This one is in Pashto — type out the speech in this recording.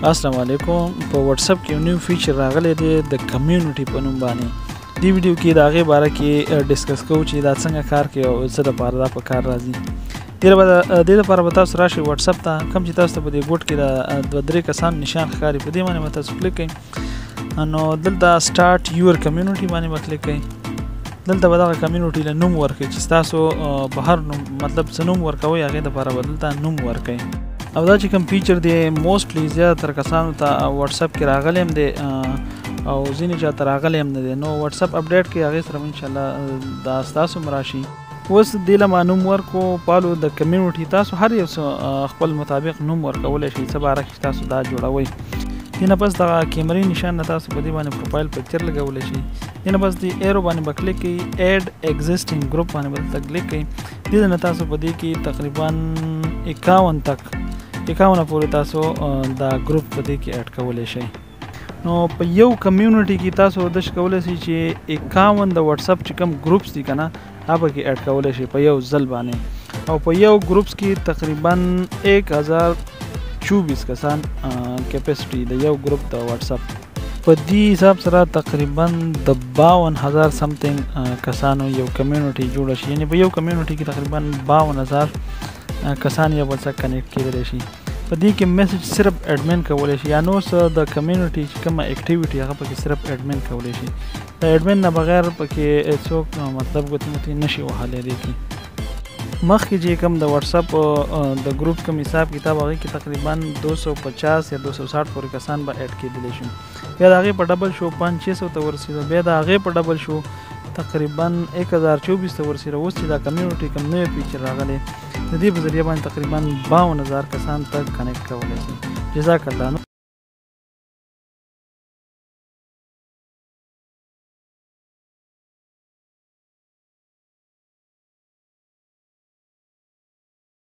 السلام علیکم. په واتس اپ کې یو نیو فیچر راغلی دی د کمیونټي په نوم باندې. دې ویډیو کې د هغې باره کې ډسکس کوو چې دا څنګه کار کوي او څه دپاره دا په کار راځي. دې لپاره به تاسو راشئ واتس اپ ته، کوم چې تاسو ته په دې ګوټ کې د دوه درې کسان نشان ښکاري، په دې باندې به تاسو کلیک کوئ. نو دلته سټارټ یور کمیونټي باندې به کلیک کوئ. دلته به دغه کمیونټي له نوم ورکوئ چې ستاسو به هر نوم مطلب څه نوم ورکوئ هغې دپاره به دلته نوم ورکوئ. او دا چې کوم فیچر دی موسټلی زیاتره کسانو ته واتس اپ کې راغلی هم دی او ځینې چاته راغلی هم نه دی. نو واتس اپ اپډیټ کې هغې سره انشاءالله دا ستاسو هم راشي. اوس دې له ما نوم ورکو پالو د کمیونټي. تاسو هر یو څه خپل مطابق نوم ورکولی شئ څه باره کې تاسو دا جوړوئ. دې نه پس دغه کیمرې نشان نه تاسو په دې باندې پروفایل پکچر لګولی شئ. دې نه پس دې ایرو باندې به کلیک کوئ، ایډ ایگزسټینګ ګروپ باندې به دلته کلیک کوئ. دې نه تاسو په دې کې تقریبا 51 پورې تاسو دا ګروپ په دې کې اډ کولی شئ. نو په یو کمیونټي کې تاسو دش کولی شئ چې 51 د واتس اپ چې کوم ګروپس دي که نه هغه پکې اډ کولی شئ په یو ځل باندې. او په یو ګروپس کې تقریبا 1024 کسان کیپیسټي د یو ګروپ د واتس اپ. په دې حساب سره تقریبا د 52,000 سمثینګ کسانو یو کمیونټي جوړه شي، یعنې په یو کمیونټي کې تقریبا 52,000 کسان یو بل سره کنیکټ کېدلی شي. په دې کې میسج صرف اډمن کولی شي، یا نور څه د کمیونټي چې کومه اکټیویټي هغه پکې صرف اډمن کولی شي. د اډمن نه بغیر پکې څوک مطلب ګوتې نشي وهلی. دی کې مخکې چې کوم د واتس اپ د ګروپ کوم حساب کتاب هغې کې تقریبا 250 یا 260 پورې کسان به اډ کېدلی شي. بیا د هغې په ډبل شو 500 ته ورسېده، بیا د هغې په ډبل شو تقریبا 1024 ته ورسېده. اوس چې دا کمیونټي کوم نوی فیچر راغلی د دې په ذریعه باندې تقریبا 52,000 کسان ته کنیکټ کولی شي. جزاک الله.